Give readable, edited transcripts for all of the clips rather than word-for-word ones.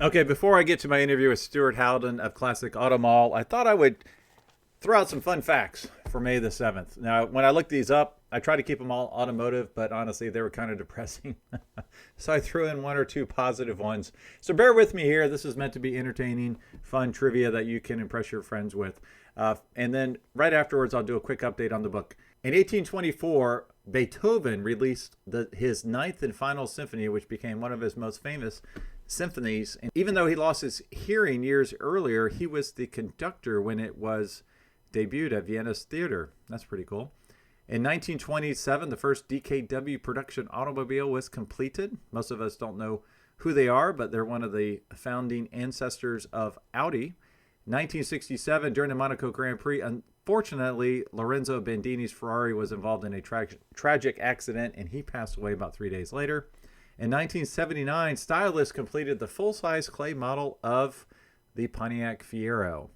Okay, before I get to my interview with Stewart Howden of Classic Auto Mall, I thought I would throw out some fun facts for May the 7th. Now, when I looked these up, I tried to keep them all automotive, but honestly, they were kind of depressing. So I threw in one or two positive ones. So bear with me here. This is meant to be entertaining, fun trivia that you can impress your friends with. And then right afterwards, I'll do a quick update on the book. In 1824, Beethoven released his ninth and final symphony, which became one of his most famous symphonies. And even though he lost his hearing years earlier, he was the conductor when it was debuted at Vienna's theater. That's pretty cool. In 1927, the first DKW production automobile was completed. Most of us don't know who they are, but they're one of the founding ancestors of Audi. 1967, during the Monaco Grand Prix, unfortunately, Lorenzo Bandini's Ferrari was involved in a tragic accident, and he passed away about 3 days later. In 1979, stylists completed the full-size clay model of the Pontiac Fiero.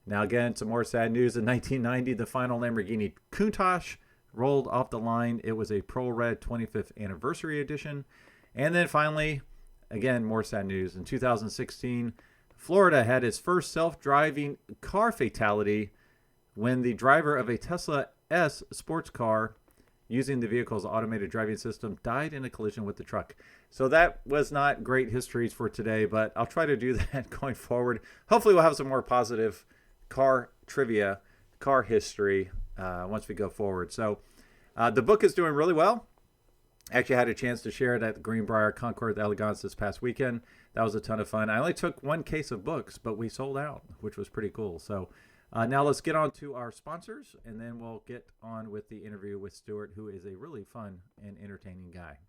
Now, again, some more sad news. In 1990, the final Lamborghini Countach rolled off the line. It was a Pearl Red 25th anniversary edition. And then finally, again, more sad news. In 2016, Florida had its first self-driving car fatality when the driver of a Tesla S sports car using the vehicle's automated driving system died in a collision with the truck. So that was not great histories for today, but I'll try to do that going forward. Hopefully we'll have some more positive car trivia, car history once we go forward. So the book is doing really well. Actually, I had a chance to share it at the Greenbrier Concord Elegance this past weekend. That was a ton of fun. I only took one case of books, but we sold out, which was pretty cool. So now let's get on to our sponsors, and then we'll get on with the interview with Stewart, who is a really fun and entertaining guy.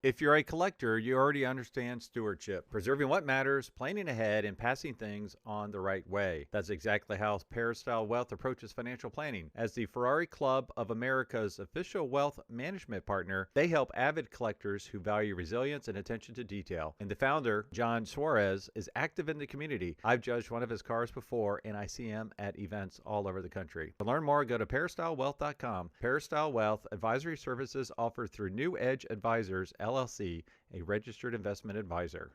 If you're a collector, you already understand stewardship, preserving what matters, planning ahead, and passing things on the right way. That's exactly how Peristyle Wealth approaches financial planning. As the Ferrari Club of America's official wealth management partner, they help avid collectors who value resilience and attention to detail. And the founder, John Suarez, is active in the community. I've judged one of his cars before, and I see him at events all over the country. To learn more, go to peristylewealth.com. Peristyle Wealth advisory services offered through New Edge Advisors, LLC, a registered investment advisor.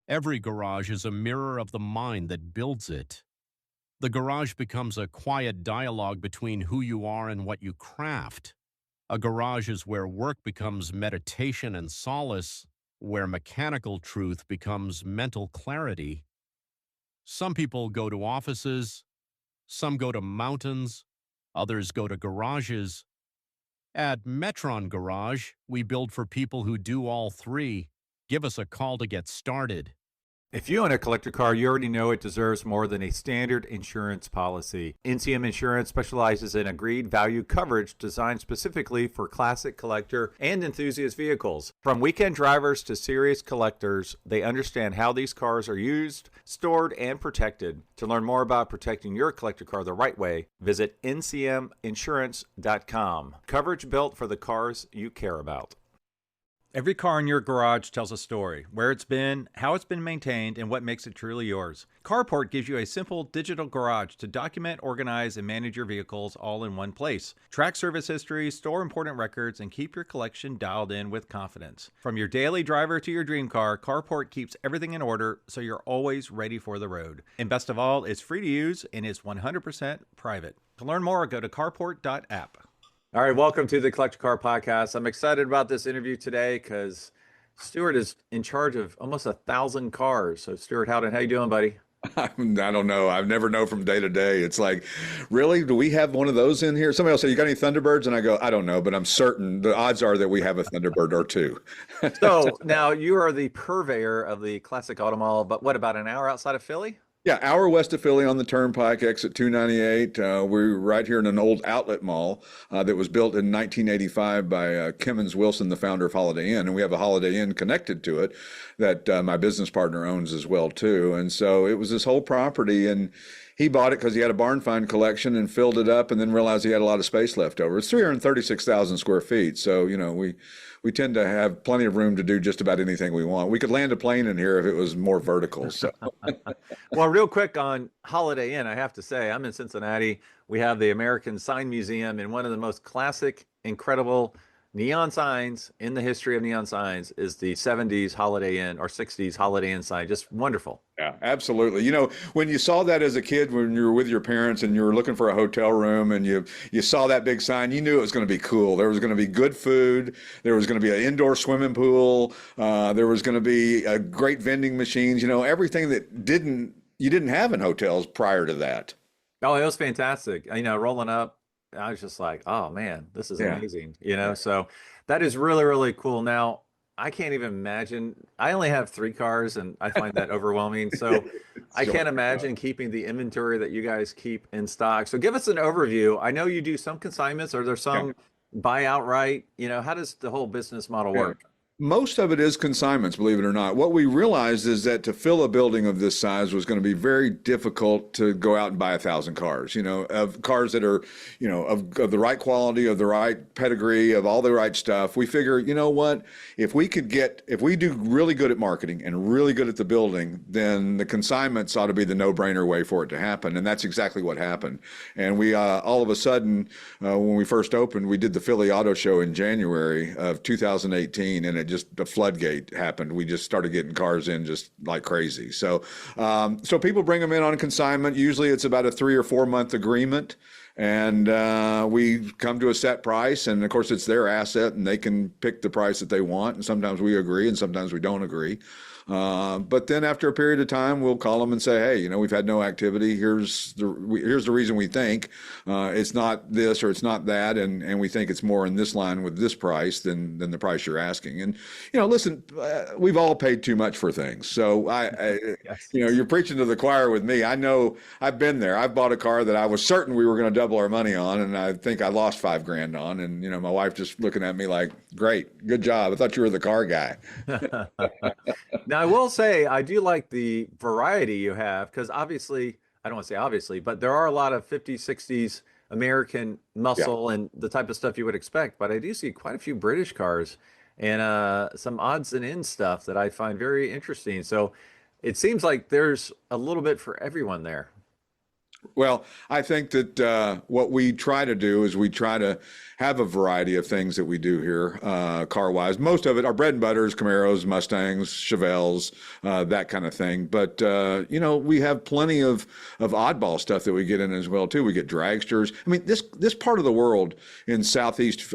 Every garage is a mirror of the mind that builds it. The garage becomes a quiet dialogue between who you are and what you craft. A garage is where work becomes meditation and solace, where mechanical truth becomes mental clarity. Some people go to offices, some go to mountains, others go to garages. At Metron Garage, we build for people who do all three. Give us a call to get started. If you own a collector car, you already know it deserves more than a standard insurance policy. NCM Insurance specializes in agreed value coverage designed specifically for classic, collector, and enthusiast vehicles. From weekend drivers to serious collectors, they understand how these cars are used, stored, and protected. To learn more about protecting your collector car the right way, visit ncminsurance.com. Coverage built for the cars you care about. Every car in your garage tells a story, where it's been, how it's been maintained, and what makes it truly yours. Carport gives you a simple digital garage to document, organize, and manage your vehicles all in one place. Track service history, store important records, and keep your collection dialed in with confidence. From your daily driver to your dream car, Carport keeps everything in order so you're always ready for the road. And best of all, it's free to use and is 100% private. To learn more, go to carport.app. All right, welcome to the Collector Car Podcast. I'm excited about this interview today because Stewart is in charge of almost 1,000 cars. So, Stewart Howden, how you doing, buddy? I don't know. I never know from day to day. It's like, really? Do we have one of those in here? Somebody will say, you got any Thunderbirds? And I go, I don't know, but I'm certain the odds are that we have a Thunderbird or two. So now you are the purveyor of the Classic Auto Mall, but what, about an hour outside of Philly? Yeah, hour west of Philly on the Turnpike, exit 298. We're right here in an old outlet mall that was built in 1985 by Kimmons Wilson, the founder of Holiday Inn. And we have a Holiday Inn connected to it that my business partner owns as well, too. And so it was this whole property, and he bought it because he had a barn find collection and filled it up and then realized he had a lot of space left over. It's 336,000 square feet. So, you know, we tend to have plenty of room to do just about anything we want. We could land a plane in here if it was more vertical. So. Well, real quick on Holiday Inn, I have to say, I'm in Cincinnati. We have the American Sign Museum and one of the most classic, incredible neon signs in the history of neon signs is the 70s Holiday Inn or 60s Holiday Inn sign. Just wonderful. Yeah, absolutely. You know, when you saw that as a kid, when you were with your parents and you were looking for a hotel room and you saw that big sign, you knew it was going to be cool. There was going to be good food. There was going to be an indoor swimming pool. There was going to be great vending machines. You know, everything that you didn't have in hotels prior to that. Oh, it was fantastic. You know, rolling up, I was just like, oh man, this is Yeah. amazing. You know, Yeah. so that is really, really cool. Now, I can't even imagine. I only have 3 cars and I find that overwhelming. So I Sure. can't imagine keeping the inventory that you guys keep in stock. So give us an overview. I know you do some consignments. Are there Yeah. some buy outright? You know, how does the whole business model Yeah. work? Most of it is consignments, believe it or not. What we realized is that to fill a building of this size was going to be very difficult to go out and buy 1,000 cars, you know, of cars that are, you know, of the right quality, of the right pedigree, of all the right stuff. We figure, you know what, if we do really good at marketing and really good at the building, then the consignments ought to be the no-brainer way for it to happen. And that's exactly what happened. And we, all of a sudden, when we first opened, we did the Philly Auto Show in January of 2018, and it just a floodgate happened. We just started getting cars in just like crazy. So people bring them in on consignment. Usually it's about a 3 or 4 month agreement. And we come to a set price, and of course it's their asset, and they can pick the price that they want. And sometimes we agree, and sometimes we don't agree. But then after a period of time, we'll call them and say, hey, you know, we've had no activity. Here's the reason we think it's not this or it's not that, and we think it's more in this line with this price than the price you're asking. And you know, listen, we've all paid too much for things. So Yes. you know, you're preaching to the choir with me. I know I've been there. I've bought a car that I was certain we were going to double our money on, and I think I lost 5 grand on. And you know, my wife just looking at me like, great, good job. I thought you were the car guy. Now, I will say I do like the variety you have because obviously, I don't want to say obviously, but there are a lot of 50s, 60s American Yeah. muscle and the type of stuff you would expect. But I do see quite a few British cars and some odds and ends stuff that I find very interesting. So it seems like there's a little bit for everyone there. Well, I think that what we try to do is we try to have a variety of things that we do here, car-wise. Most of it, our bread and butter is Camaros, Mustangs, Chevelles, that kind of thing. But you know, we have plenty of oddball stuff that we get in as well too. We get dragsters. I mean, this part of the world in southeast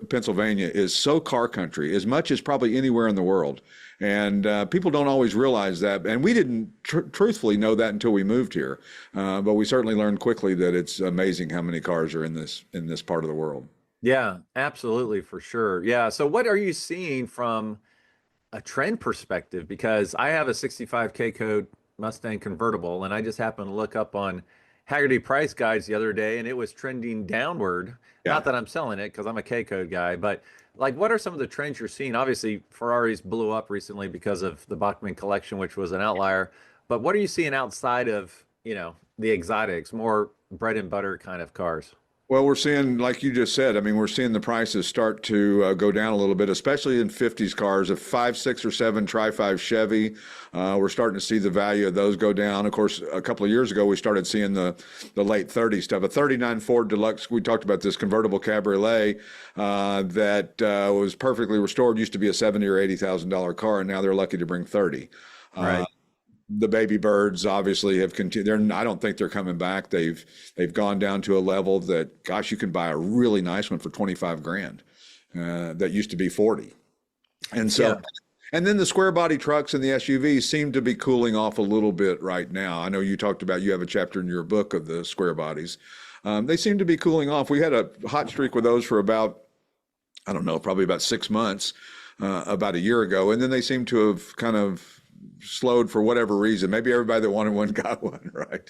Pennsylvania is so car country, as much as probably anywhere in the world. And people don't always realize that. And we didn't truthfully know that until we moved here. But we certainly learned quickly that it's amazing how many cars are in this part of the world. Yeah, absolutely, for sure. Yeah. So what are you seeing from a trend perspective? Because I have a 65K code Mustang convertible, and I just happened to look up on Haggerty price guides the other day, and it was trending downward. Yeah. Not that I'm selling it because I'm a K code guy, but like, what are some of the trends you're seeing? Obviously, Ferraris blew up recently because of the Bachmann collection, which was an outlier. But what are you seeing outside of, you know, the exotics, more bread and butter kind of cars? Well, we're seeing, like you just said, I mean, we're seeing the prices start to go down a little bit, especially in 50s cars. A 5, 6, or 7 Tri-5 Chevy, we're starting to see the value of those go down. Of course, a couple of years ago, we started seeing the late 30s stuff. A 39 Ford Deluxe, we talked about this convertible cabriolet that was perfectly restored, used to be a $70,000 or $80,000 car, and now they're lucky to bring 30. Right. The baby birds obviously have continued. I don't think they're coming back. They've gone down to a level that, gosh, you can buy a really nice one for 25 grand. That used to be 40. And so, Yeah. and then the square body trucks and the SUVs seem to be cooling off a little bit right now. I know you talked about, you have a chapter in your book of the square bodies. They seem to be cooling off. We had a hot streak with those for about, I don't know, probably about 6 months, about a year ago. And then they seem to have kind of slowed for whatever reason. Maybe everybody that wanted one got one, right?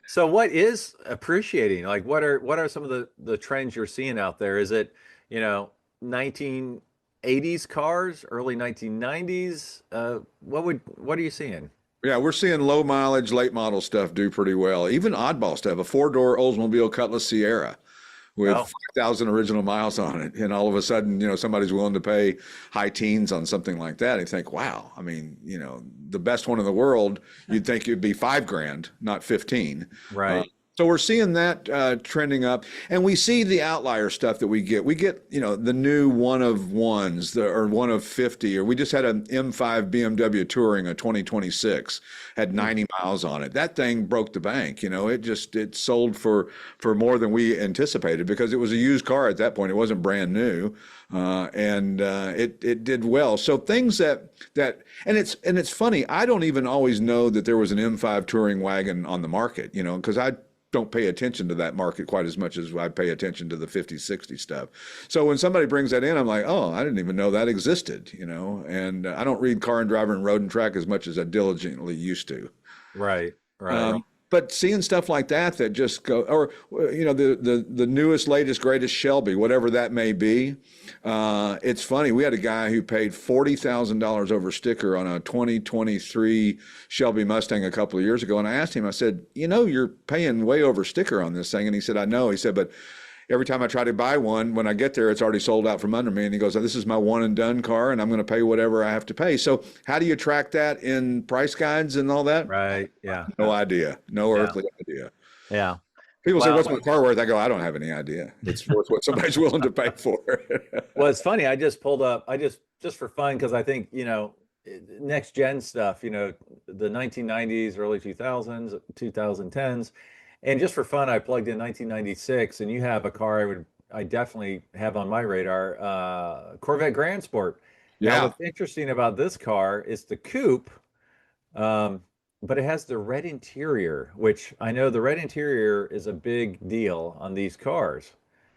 So what is appreciating? Like, what are some of the trends you're seeing out there? Is it, you know, 1980s cars, early 1990s? What are you seeing? Yeah, we're seeing low mileage, late model stuff do pretty well. Even oddball stuff, a 4-door Oldsmobile Cutlass Sierra with Oh, 5,000 original miles on it. And all of a sudden, you know, somebody's willing to pay high teens on something like that. And you think, wow, I mean, you know, the best one in the world, you'd think it'd be 5 grand, not 15. right. So we're seeing that trending up, and we see the outlier stuff that we get. We get, the new one of ones, or one of 50, or we just had an M5 BMW Touring, a 2026, had 90 miles on it. That thing broke the bank. It sold for more than we anticipated because it was a used car at that point. It wasn't brand new, and it did well. So things and it's funny. I don't even always know that there was an M5 Touring wagon on the market. Because I don't pay attention to that market quite as much as I pay attention to the 50, 60 stuff. So when somebody brings that in, I'm like, oh, I didn't even know that existed, and I don't read Car and Driver and Road and Track as much as I diligently used to. Right. Right. But seeing stuff like that just go, or the newest, latest, greatest Shelby, whatever that may be, it's funny. We had a guy who paid $40,000 over sticker on a 2023 Shelby Mustang a couple of years ago, and I asked him, I said, you're paying way over sticker on this thing, and he said, I know. He said, but every time I try to buy one, when I get there, it's already sold out from under me. And he goes, this is my one and done car, and I'm going to pay whatever I have to pay. So how do you track that in price guides and all that? Right. Yeah. No idea. No earthly idea. Yeah. People say, what's my car worth? I go, I don't have any idea. It's worth what somebody's willing to pay for. Well, it's funny. I just pulled up, just for fun, because I think, next gen stuff, the 1990s, early 2000s, 2010s. And just for fun, I plugged in 1996, and you have a car I definitely have on my radar, Corvette Grand Sport. Yeah. Now, what's interesting about this car is the coupe, but it has the red interior, which I know the red interior is a big deal on these cars.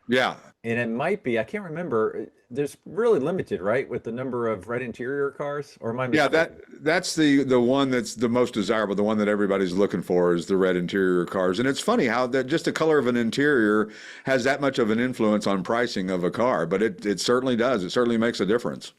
Yeah. And it might be, I can't remember. There's really limited, right, with the number of red interior cars, or am I mistaken? Yeah, that's the one that's the most desirable. The one that everybody's looking for is the red interior cars. And it's funny how that just the color of an interior has that much of an influence on pricing of a car, but it certainly does. It certainly makes a difference.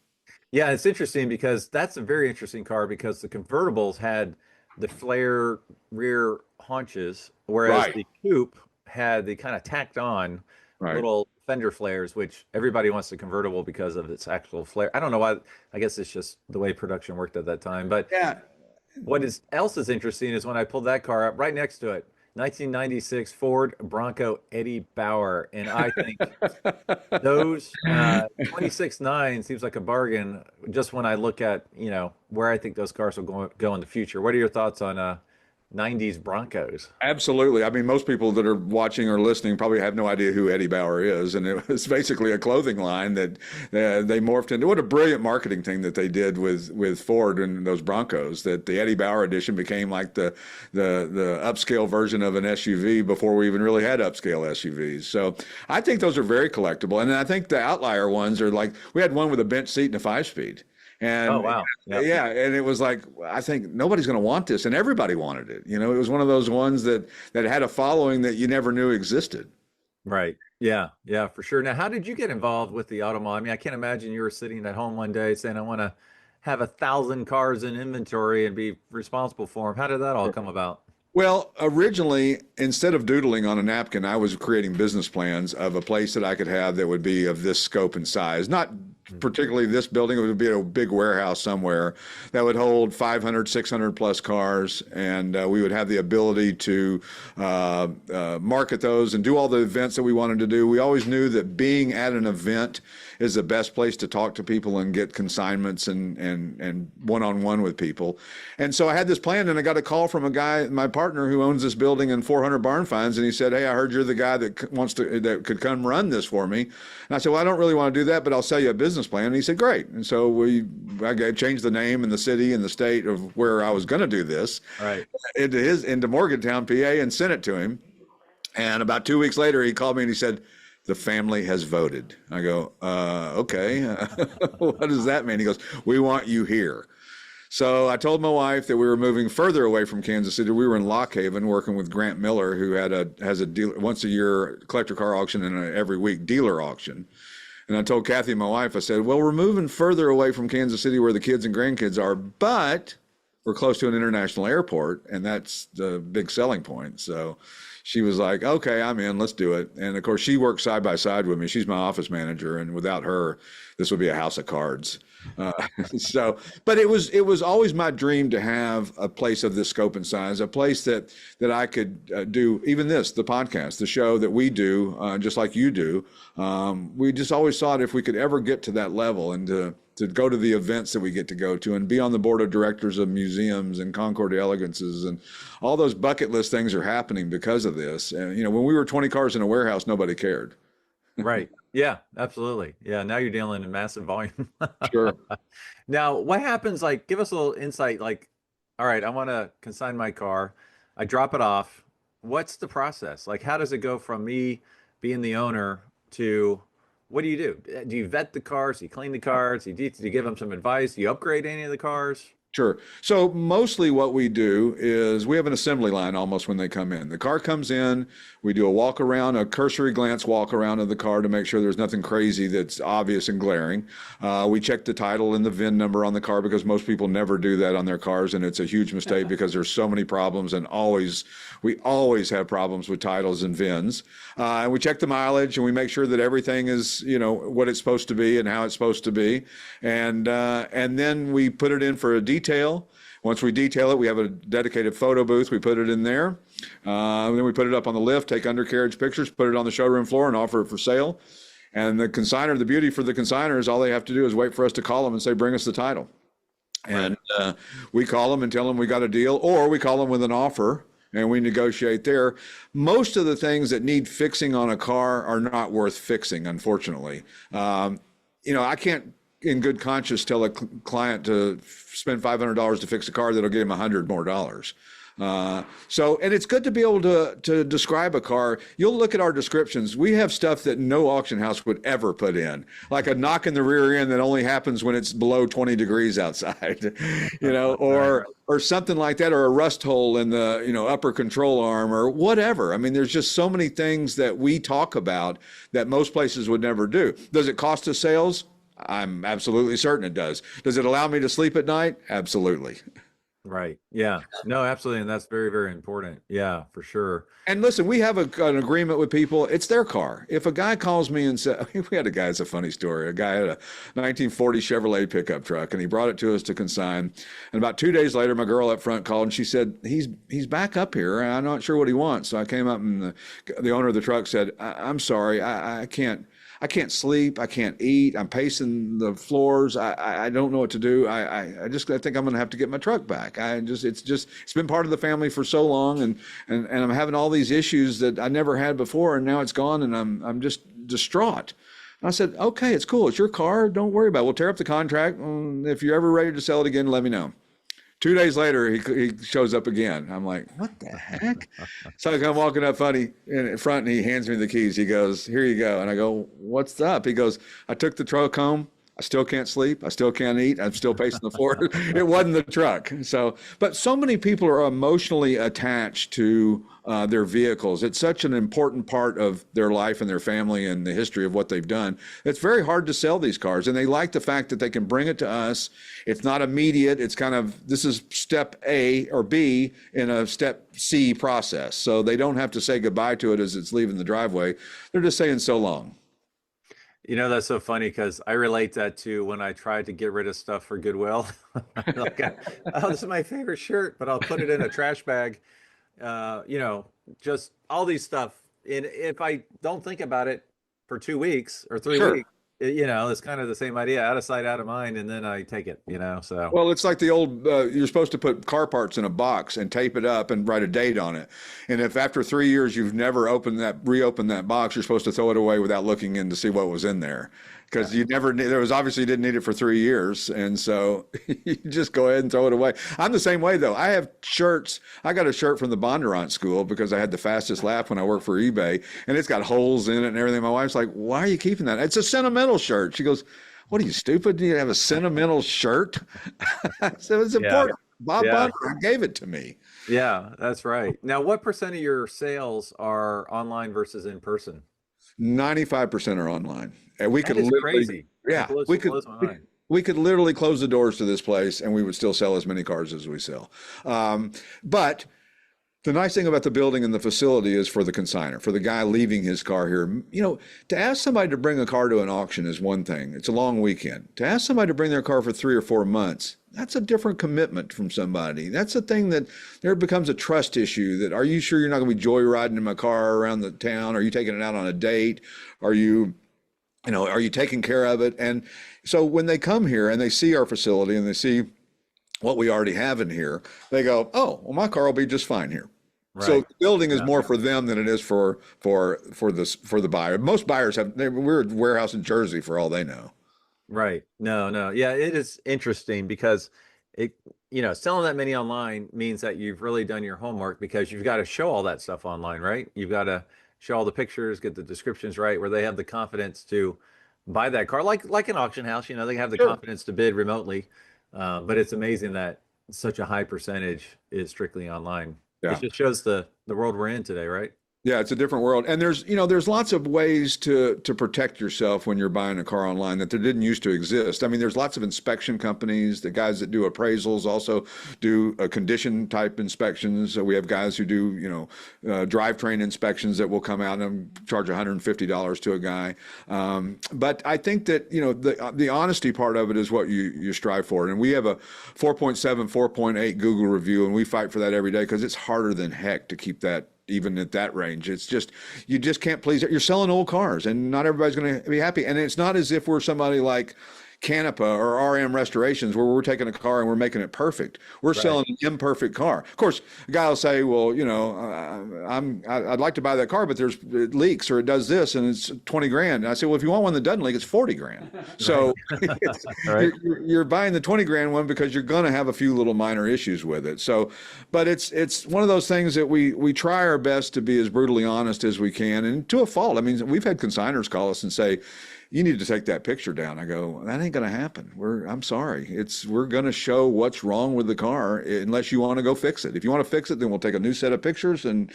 Yeah, it's interesting because that's a very interesting car because the convertibles had the flare rear haunches, whereas the coupe had the kind of tacked on little fender flares, which everybody wants the convertible because of its actual flare. I don't know why. I guess it's just the way production worked at that time. But yeah, else is interesting is when I pulled that car up right next to it, 1996 Ford Bronco Eddie Bauer, and I think those 26.9 seems like a bargain. Just when I look at where I think those cars will go in the future. What are your thoughts on 90s Broncos? Absolutely. I mean, most people that are watching or listening probably have no idea who Eddie Bauer is. And it was basically a clothing line that they morphed into. What a brilliant marketing thing that they did with Ford and those Broncos, that the Eddie Bauer edition became like the upscale version of an SUV before we even really had upscale SUVs. So I think those are very collectible. And I think the outlier ones are like, we had one with a bench seat and a 5-speed. And oh, wow. Yep. Yeah. And it was like, I think nobody's going to want this. And everybody wanted it. It was one of those ones that had a following that you never knew existed. Right. Yeah. Yeah, for sure. Now, how did you get involved with the auto mall? I mean, I can't imagine you were sitting at home one day saying, I want to have 1,000 cars in inventory and be responsible for them. How did that all come about? Well, originally, instead of doodling on a napkin, I was creating business plans of a place that I could have that would be of this scope and size. Not particularly this building. It would be a big warehouse somewhere that would hold 500, 600 plus cars. And we would have the ability to market those and do all the events that we wanted to do. We always knew that being at an event is the best place to talk to people and get consignments and one-on-one with people. And so I had this plan, and I got a call from a guy, my partner, who owns this building in 400 Barn Finds, and he said, "Hey, I heard you're the guy that that could come run this for me." And I said, "Well, I don't really want to do that, but I'll sell you a business plan." And he said, "Great." And so I changed the name and the city and the state of where I was going to do this into Morgantown, PA, and sent it to him. And about 2 weeks later, he called me and he said, "The family has voted." I go, okay. What does that mean? He goes, "We want you here." So I told my wife that we were moving further away from Kansas City. We were in Lock Haven working with Grant Miller, who has a deal, once a year collector car auction and every week dealer auction. And I told Kathy, my wife, I said, "Well, we're moving further away from Kansas City where the kids and grandkids are, but we're close to an international airport, and that's the big selling point." So she was like, "Okay, I'm in, let's do it." And of course, she works side by side with me. She's my office manager, and without her, this would be a house of cards. Uh, so, but it was always my dream to have a place of this scope and size, a place that I could do even the podcast, the show that we do, just like you do. We just always thought if we could ever get to that level and to go to the events that we get to go to and be on the board of directors of museums and Concord Elegances and all those bucket list things are happening because of this. And, when we were 20 cars in a warehouse, nobody cared. Right. Yeah, absolutely. Yeah. Now you're dealing in massive volume. Sure. Now, what happens? Like, give us a little insight. Like, all right, I want to consign my car. I drop it off. What's the process? Like, how does it go from me being the owner to what do you do? Do you vet the cars? Do you clean the cars? Do you give them some advice? Do you upgrade any of the cars? Sure. So mostly what we do is we have an assembly line almost when they come in. The car comes in, we do a walk around, a cursory glance walk around of the car to make sure there's nothing crazy that's obvious and glaring. We check the title and the VIN number on the car because most people never do that on their cars, and it's a huge mistake because there's so many problems, and we always have problems with titles and VINs. And we check the mileage and we make sure that everything is what it's supposed to be and how it's supposed to be, and then we put it in for a detail. Once we detail it, we have a dedicated photo booth. We put it in there. Then we put it up on the lift, take undercarriage pictures, put it on the showroom floor, and offer it for sale. And the consignor, the beauty for the consignor is all they have to do is wait for us to call them and say, bring us the title. And we call them and tell them we got a deal, or we call them with an offer and we negotiate there. Most of the things that need fixing on a car are not worth fixing, unfortunately. I can't in good conscience tell a client to spend $500 to fix a car that'll get him $100 more. And it's good to be able to describe a car. You'll look at our descriptions. We have stuff that no auction house would ever put in, like a knock in the rear end that only happens when it's below 20 degrees outside, or something like that, or a rust hole in the upper control arm or whatever. I mean, there's just so many things that we talk about that most places would never do. Does it cost us sales? I'm absolutely certain it does. Does it allow me to sleep at night? Absolutely. Right. Yeah. No, absolutely. And that's very, very important. Yeah, for sure. And listen, we have an agreement with people. It's their car. If a guy calls me and said, we had a guy, it's a funny story. A guy had a 1940 Chevrolet pickup truck and he brought it to us to consign. And about 2 days later, my girl up front called and she said, he's back up here and I'm not sure what he wants. So I came up and the owner of the truck said, I'm sorry, I can't sleep. I can't eat. I'm pacing the floors. I don't know what to do. I think I'm going to have to get my truck back. It's been part of the family for so long, and I'm having all these issues that I never had before, and now it's gone, and I'm just distraught. And I said, okay, it's cool. It's your car. Don't worry about it. We'll tear up the contract. If you're ever ready to sell it again, let me know. 2 days later, he shows up again. I'm like, what the heck? So I come walking up funny in front, and he hands me the keys. He goes, here you go. And I go, what's up? He goes, I took the truck home. I still can't sleep. I still can't eat. I'm still pacing the floor. It wasn't the truck. But so many people are emotionally attached to their vehicles. It's such an important part of their life and their family and the history of what they've done. It's very hard to sell these cars. And they like the fact that they can bring it to us. It's not immediate. It's kind of, this is step A or B in a step C process. So they don't have to say goodbye to it as it's leaving the driveway. They're just saying so long. That's so funny because I relate that to when I tried to get rid of stuff for Goodwill. Like, oh, this is my favorite shirt, but I'll put it in a trash bag. Just all these stuff. And if I don't think about it for 2 weeks or 3 weeks, it's kind of the same idea, out of sight, out of mind, and then I take it, so. Well, it's like the old, you're supposed to put car parts in a box and tape it up and write a date on it. And if after 3 years you've never reopened that box, you're supposed to throw it away without looking in to see what was in there. Because you didn't need it for 3 years. And so you just go ahead and throw it away. I'm the same way though. I have shirts. I got a shirt from the Bondurant school because I had the fastest lap when I worked for eBay, and it's got holes in it and everything. My wife's like, why are you keeping that? It's a sentimental shirt. She goes, what are you, stupid? Do you have a sentimental shirt? So it's important. Bob Bondurant gave it to me. Yeah, that's right. Now, what percent of your sales are online versus in person? 95% are online. And we could literally, crazy. Yeah, we could literally close the doors to this place and we would still sell as many cars as we sell. But The nice thing about the building and the facility is for the consignor, for the guy leaving his car here. You know, to ask somebody to bring a car to an auction is one thing. It's a long weekend. To ask somebody to bring their car for 3 or 4 months, that's a different commitment from somebody. That's a thing that there becomes a trust issue that, are you sure you're not going to be joyriding in my car around the town? Are you taking it out on a date? Are you taking care of it? And so when they come here and they see our facility and they see what we already have in here, they go, oh, well, my car will be just fine here. Right. So the building is more for them than it is for the buyer. Most buyers we're a warehouse in Jersey for all they know. Right. No. Yeah, it is interesting because selling that many online means that you've really done your homework, because you've got to show all that stuff online, right? You've got to show all the pictures, get the descriptions right, where they have the confidence to buy that car, like an auction house. They have the confidence to bid remotely. But it's amazing that such a high percentage is strictly online. Yeah. It just shows the world we're in today, right? Yeah, it's a different world. And there's lots of ways to protect yourself when you're buying a car online that there didn't used to exist. I mean, there's lots of inspection companies. The guys that do appraisals also do condition type inspections. So we have guys who do, drivetrain inspections that will come out and charge $150 to a guy. But I think that, the honesty part of it is what you strive for. And we have a 4.7, 4.8 Google review, and we fight for that every day because it's harder than heck to keep that even at that range. It's just, you just can't please it. You're selling old cars and not everybody's going to be happy. And it's not as if we're somebody like Canepa or RM Restorations where we're taking a car and we're making it perfect. We're selling an imperfect car. Of course, a guy will say, well, I'd like to buy that car, but it leaks or it does this and it's 20 grand. And I say, well, if you want one that doesn't leak, it's 40 grand. So you're buying the 20 grand one because you're going to have a few little minor issues with it. So, but it's one of those things that we try our best to be as brutally honest as we can, and to a fault. I mean, we've had consignors call us and say, you need to take that picture down. I go, that ain't going to happen. I'm sorry. We're going to show what's wrong with the car unless you want to go fix it. If you want to fix it, then we'll take a new set of pictures and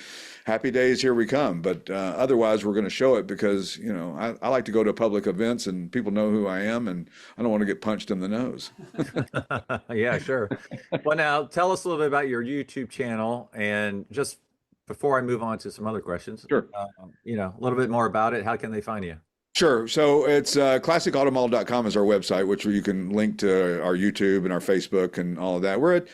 happy days, here we come. But otherwise, we're going to show it because, I like to go to public events and people know who I am, and I don't want to get punched in the nose. Yeah, sure. Well, now tell us a little bit about your YouTube channel, and just before I move on to some other questions, sure. A little bit more about it. How can they find you? Sure. So it's classiccautomall.com is our website, which you can link to our YouTube and our Facebook and all of that. We're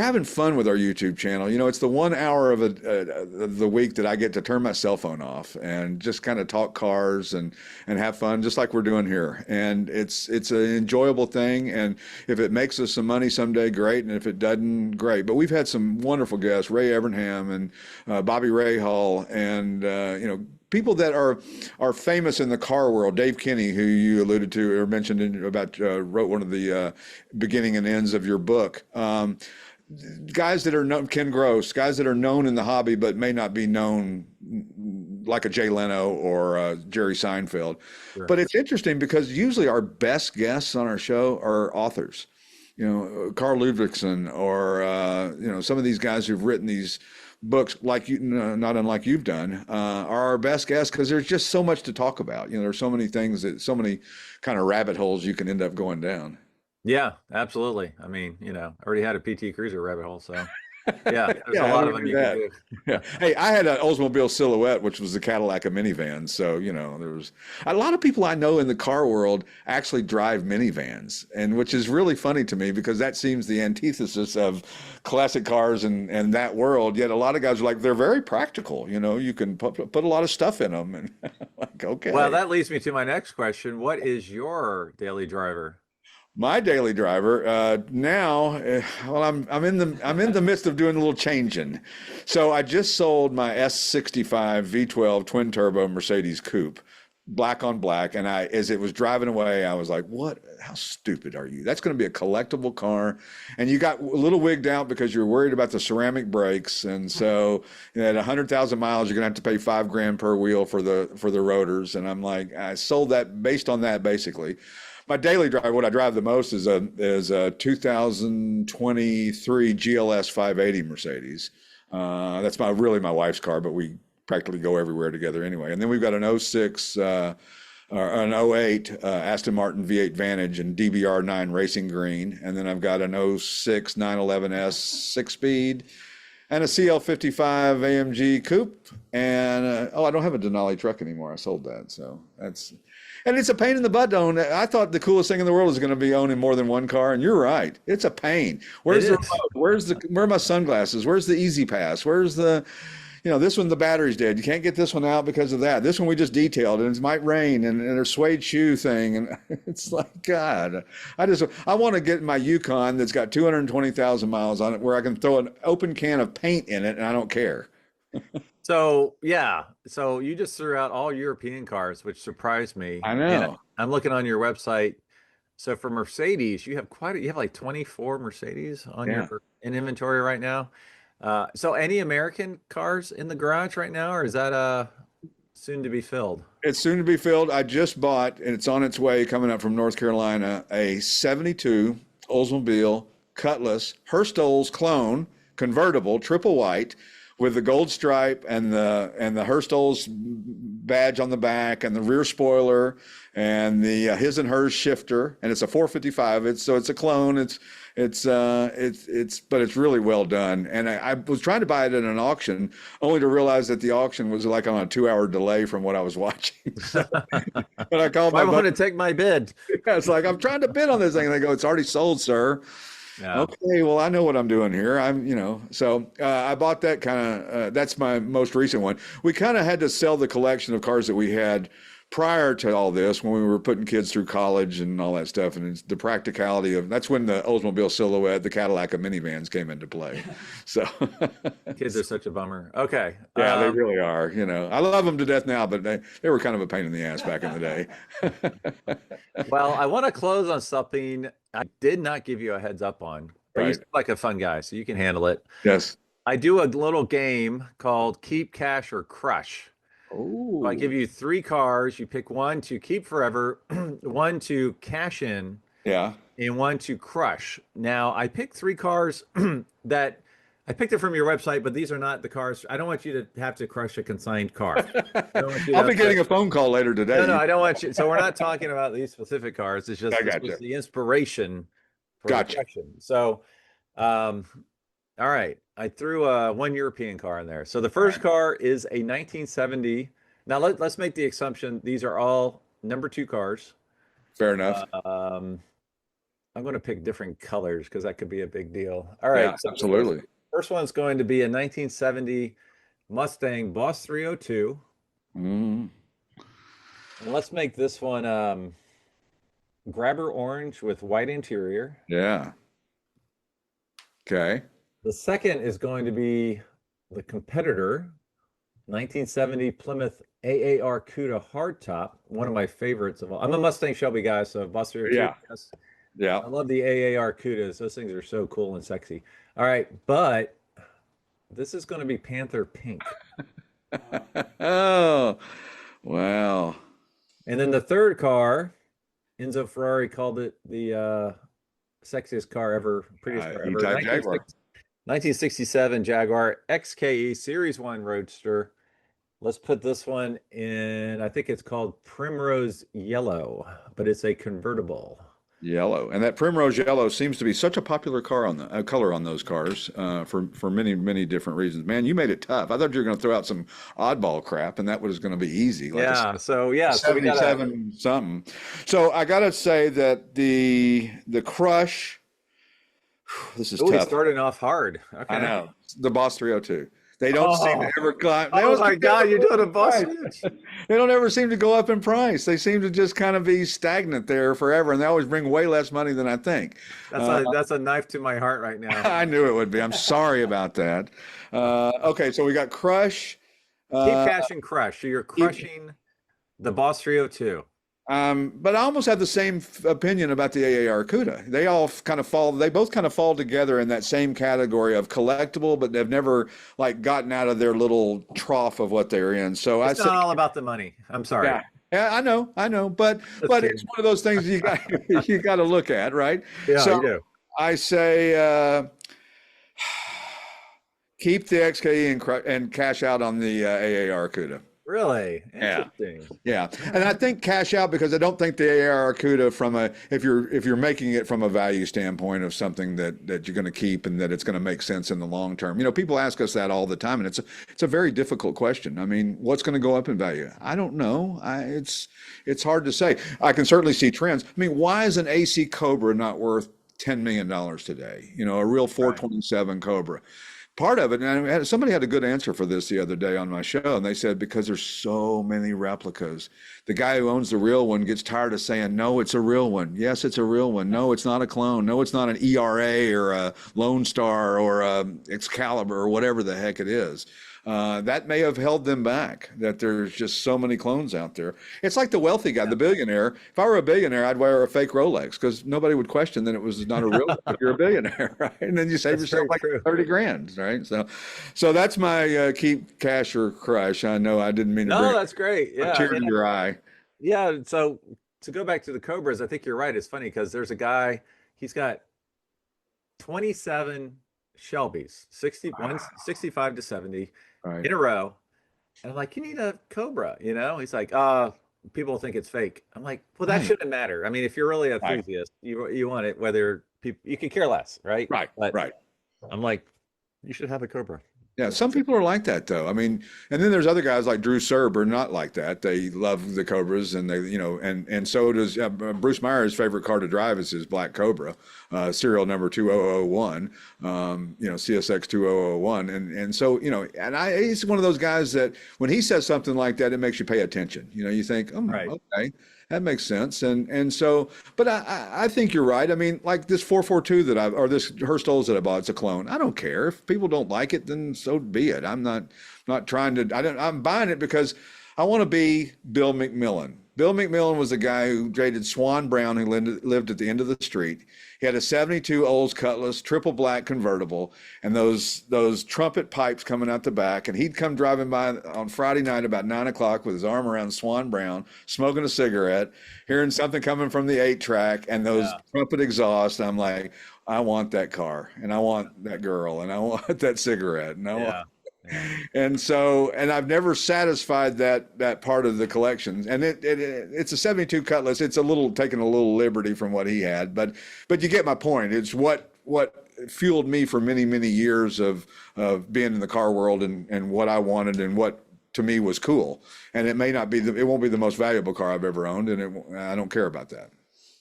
having fun with our YouTube channel. It's the 1 hour of the week that I get to turn my cell phone off and just kind of talk cars and have fun, just like we're doing here. And it's an enjoyable thing. And if it makes us some money someday, great. And if it doesn't, great. But we've had some wonderful guests, Ray Evernham and Bobby Rahal, and people that are famous in the car world. Dave Kinney, who you alluded to or mentioned wrote one of the beginning and ends of your book. Guys that are known, Ken Gross, guys that are known in the hobby but may not be known like a Jay Leno or Jerry Seinfeld. Sure. But it's interesting because usually our best guests on our show are authors. Carl Ludvigsen or some of these guys who've written these books like not unlike you've done, are our best guests because there's just so much to talk about. There's so many things so many kind of rabbit holes you can end up going down. Yeah, absolutely. I mean, I already had a PT Cruiser rabbit hole, so yeah, there's a lot of them you can do. Yeah. Hey, I had an Oldsmobile Silhouette, which was the Cadillac of minivans. So, there was a lot of people I know in the car world actually drive minivans, and which is really funny to me because that seems the antithesis of classic cars and that world. Yet a lot of guys are like, they're very practical. You can put a lot of stuff in them, and like, okay. Well, that leads me to my next question. What is your daily driver? My daily driver now, I'm in the midst of doing a little changing. So I just sold my S65 V12 twin turbo Mercedes coupe, black on black, and as it was driving away, I was like, "What? How stupid are you? That's going to be a collectible car." And you got a little wigged out because you're worried about the ceramic brakes, and so at 100,000 miles, you're going to have to pay $5,000 per wheel for the rotors. And I'm like, I sold that based on that basically. My daily drive, what I drive the most is a 2023 GLS 580 Mercedes. That's really my wife's car, but we practically go everywhere together anyway. And then we've got an 06 or an 08 Aston Martin V8 Vantage in DBR9 racing green. And then I've got an 06 911S 6-speed. and a CL55 AMG coupe, and I don't have a Denali truck anymore. I sold that, so that's. And it's a pain in the butt to own. I thought the coolest thing in the world was going to be owning more than one car, and you're right. It's a pain. Where's the remote? Where are my sunglasses? Where's the Easy Pass? Where's the, this one, the battery's dead. You can't get this one out because of that. This one we just detailed, and it might rain, and a suede shoe thing, and it's like, God, I want to get my Yukon that's got 220,000 miles on it, where I can throw an open can of paint in it, and I don't care. So yeah, so you just threw out all European cars, which surprised me. I know. And I'm looking on your website. So for Mercedes, you have like 24 Mercedes on in inventory right now. So any American cars in the garage right now, or is that soon to be filled? It's soon to be filled. I just bought, and it's on its way coming up from North Carolina, a 72 Oldsmobile Cutlass Hurst-Olds clone convertible, triple white, with the gold stripe and the Hurst-Olds badge on the back and the rear spoiler and the his and hers shifter, and it's a 455. It's a clone. But it's really well done. And I was trying to buy it at an auction, only to realize that the auction was like on a 2-hour delay from what I was watching. So, but I called I want to take my bid. Yeah, it's like, I'm trying to bid on this thing, and they go, "It's already sold, sir." Yeah. Okay, well, I know what I'm doing here. So I bought that that's my most recent one. We kind of had to sell the collection of cars that we had prior to all this, when we were putting kids through college and all that stuff. And it's the practicality that's when the Oldsmobile Silhouette, the Cadillac of minivans came into play. So kids are such a bummer. Okay. Yeah, they really are. I love them to death now, but they were kind of a pain in the ass back in the day. Well, I want to close on something I did not give you a heads up on, but you seem like a fun guy, so you can handle it. Yes. I do a little game called Keep, Cash, or Crush. Oh. So I give you 3 cars. You pick one to keep forever, one to cash in, and one to crush. Now, I picked 3 cars that I picked it from your website, but these are not the cars. I don't want you to have to crush a consigned car. I'll be getting a phone call later today. No, I don't want you. So we're not talking about these specific cars. It's just the inspiration for the question. So, all right. I threw one European car in there. So the first car is a 1970. Now let's make the assumption these are all number 2 cars. Fair enough. I'm going to pick different colors because that could be a big deal. All right. Yeah, so absolutely. First one's going to be a 1970 Mustang Boss 302. And let's make this one grabber orange with white interior. Yeah. Okay. The second is going to be the competitor 1970 Plymouth AAR Cuda hardtop, one of my favorites of all. I'm a Mustang Shelby guy, so Boss 302. Yeah. Yes. Yeah. I love the AAR Cudas. Those things are so cool and sexy. All right, but this is going to be Panther Pink. Oh, wow. And then the third car, Enzo Ferrari called it the sexiest car ever, prettiest car ever. Jaguar. 1967 Jaguar XKE Series 1 Roadster. Let's put this one in, I think it's called Primrose Yellow, but it's a convertible. Yellow, and that primrose yellow seems to be such a popular color on those cars for many different reasons. Man, you made it tough. I thought you were going to throw out some oddball crap, and that was going to be easy. Like so we got 77 something. So I got to say that the Crush. This is tough. Starting off hard. Okay. I know the Boss 302. They don't seem to ever climb. Oh my God, you're doing a Boss. They don't ever seem to go up in price. They seem to just kind of be stagnant there forever, and they always bring way less money than I think. That's a knife to my heart right now. I knew it would be. I'm sorry about that. Okay, so we got Crush. Keep, Cash, and Crush. So you're crushing the Boss 302. But I almost have the same opinion about the AAR Cuda. They both kind of fall together in that same category of collectible, but they've never like gotten out of their little trough of what they're in. So it's not all about the money. I'm sorry. Yeah, I know, but it's one of those things you got to look at, right? Yeah, so you do. I say keep the XKE and cash out on the AAR Cuda. Really Yeah. interesting. Yeah, All and I right. think cash out because I don't think the AR Cuda from a if you're making it from a value standpoint of something that you're going to keep and that it's going to make sense in the long term. You know, people ask us that all the time, and it's a very difficult question. I mean, what's going to go up in value? I don't know. It's hard to say. I can certainly see trends. I mean, why is an AC Cobra not worth $10 million today? You know, a real Right. 427 Cobra. Part of it, and somebody had a good answer for this the other day on my show, and they said because there's so many replicas. The guy who owns the real one gets tired of saying, no, it's a real one. Yes, it's a real one. No, it's not a clone. No, it's not an ERA or a Lone Star or a Excalibur or whatever the heck it is. That may have held them back, that there's just so many clones out there. It's like the wealthy guy, the billionaire. If I were a billionaire, I'd wear a fake Rolex because nobody would question that it was not a real one if you're a billionaire, right? And then you save That's yourself very like true. 30 grand, right? So that's my keep cash or crush. I know I didn't mean to No, bring that's great. a Yeah. tear to your eye. Yeah. So to go back to the Cobras, I think you're right. It's funny because there's a guy, he's got 27 Shelbys, 65 to 70 Right. in a row. And I'm like, you need a Cobra, you know? He's like, people think it's fake. I'm like, well, that Right. shouldn't matter. I mean, if you're really an Right. enthusiast, you want it, whether people, you can care less, right? Right. But Right. I'm like, you should have a Cobra. Yeah, some people are like that though. I mean, and then there's other guys like Drew Serb are not like that. They love the Cobras, and they, you know, and so does Bruce Meyer's favorite car to drive is his Black Cobra, serial number 2001, you know, CSX 2001, and so you know, and he's one of those guys that when he says something like that, it makes you pay attention. You know, you think, Right. okay. That makes sense, and so, but I think you're right. I mean, like this 442 that I or this Hurstol's that I bought, it's a clone. I don't care if people don't like it, then so be it. I'm not trying to. I'm buying it because I want to be Bill McMillan. Bill McMillan was the guy who traded Swan Brown, who lived at the end of the street. He had a 72 Olds Cutlass, triple black convertible, and those trumpet pipes coming out the back. And he'd come driving by on Friday night about 9 o'clock with his arm around Swan Brown, smoking a cigarette, hearing something coming from the 8-track, and those Yeah. trumpet exhaust. I'm like, I want that car, and I want that girl, and I want that cigarette, and I want. Yeah. Yeah. And so, and I've never satisfied that part of the collection. And it's a 72 Cutlass. It's a little taking a little liberty from what he had, but you get my point. It's what fueled me for many years of being in the car world and what I wanted and what to me was cool. And it may not be it won't be the most valuable car I've ever owned, and I don't care about that.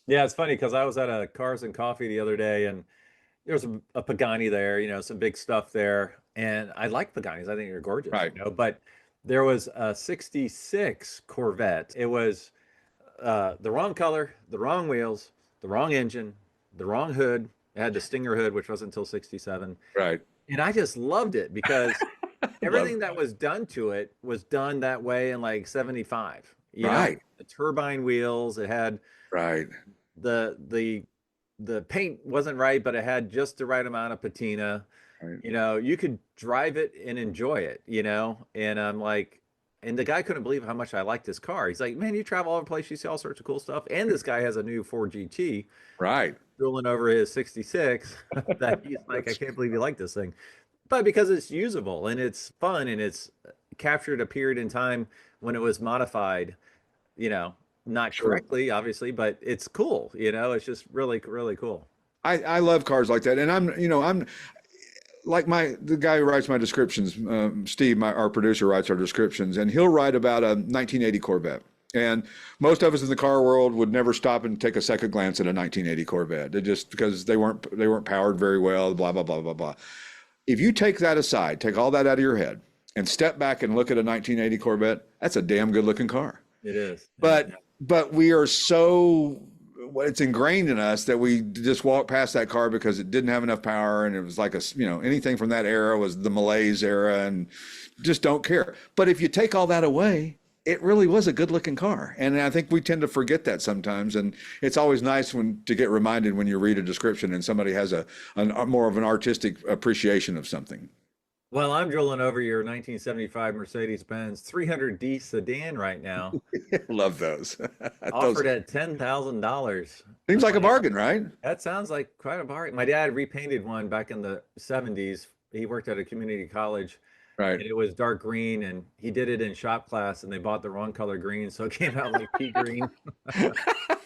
Yeah, it's funny because I was at a Cars and Coffee the other day, and there was a Pagani there, you know, some big stuff there. And I like Paganis. I think they're gorgeous, Right. you know, but there was a 66 Corvette. It was the wrong color, the wrong wheels, the wrong engine, the wrong hood. It had the Stinger hood, which wasn't until 67. Right. And I just loved it because Love. everything that was done to it was done that way in like 75. You know, Right. the turbine wheels, it had Right. the the the paint wasn't right, but it had just the right amount of patina. Right. You know, you could drive it and enjoy it, you know? And I'm like, and the guy couldn't believe how much I liked this car. He's like, man, you travel all over the place, you see all sorts of cool stuff. And this guy has a new Ford GT Right. drooling over his 66 that he's like, I can't believe you like this thing. But because it's usable and it's fun and it's captured a period in time when it was modified, you know, not Sure. correctly, obviously, but it's cool, you know, it's just really, really cool. I love cars like that, and I'm like the guy who writes my descriptions, Steve, our producer, writes our descriptions, and he'll write about a 1980 Corvette. And most of us in the car world would never stop and take a second glance at a 1980 Corvette. They just because they weren't powered very well, blah blah blah blah blah. If you take that aside, take all that out of your head, and step back and look at a 1980 Corvette, that's a damn good looking car. It is. But we are so it's ingrained in us that we just walk past that car because it didn't have enough power, and it was like anything from that era was the malaise era, and just don't care. But if you take all that away, it really was a good looking car, and I think we tend to forget that sometimes. And it's always nice to get reminded when you read a description and somebody has a more of an artistic appreciation of something. Well, I'm drilling over your 1975 Mercedes-Benz 300D sedan right now, Love those. Those offered at $10,000. seems like a bargain, right? That sounds like quite a bargain. My dad repainted one back in the 70s. He worked at a community college Right. and it was dark green, and he did it in shop class, and they bought the wrong color green, so it came out like pea green.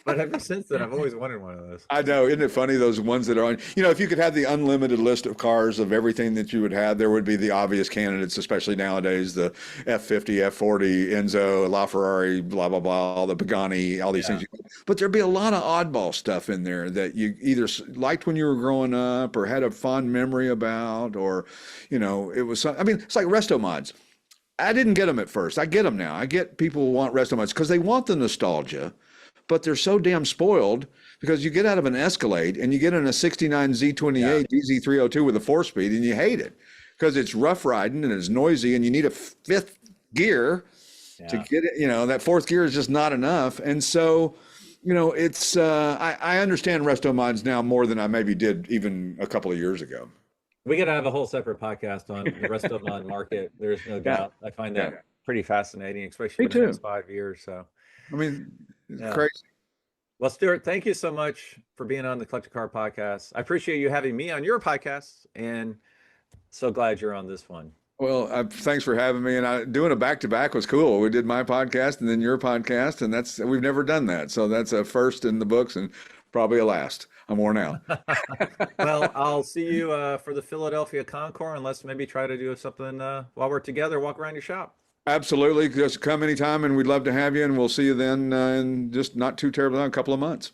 But ever since then, I've always wanted one of those. I know, isn't it funny? Those ones that are on, if you could have the unlimited list of cars of everything that you would have, there would be the obvious candidates, especially nowadays, the F50, F40, Enzo, LaFerrari, blah, blah, blah, all the Pagani, all these things. But there'd be a lot of oddball stuff in there that you either liked when you were growing up or had a fond memory about, or, it was, it's like resto mods. I didn't get them at first. I get them now. I get people who want resto mods because they want the nostalgia, but they're so damn spoiled because you get out of an Escalade and you get in a 69 Z28 DZ302 with a 4-speed and you hate it because it's rough riding and it's noisy and you need a fifth gear to get it. That fourth gear is just not enough. And so, it's, I understand resto mods now more than I maybe did even a couple of years ago. We got to have a whole separate podcast on the resto mod market. There's no doubt. I find that pretty fascinating, especially in the next 5 years. So, It's crazy. Well, Stewart, thank you so much for being on the Collector Car Podcast. I appreciate you having me on your podcast, and so glad you're on this one. Well, thanks for having me. And doing a back-to-back was cool. We did my podcast and then your podcast, and we've never done that. So that's a first in the books and probably a last. I'm worn out. Well, I'll see you for the Philadelphia Concours, and let's maybe try to do something while we're together, walk around your shop. Absolutely. Just come anytime, and we'd love to have you, and we'll see you then in just not too terribly long, a couple of months.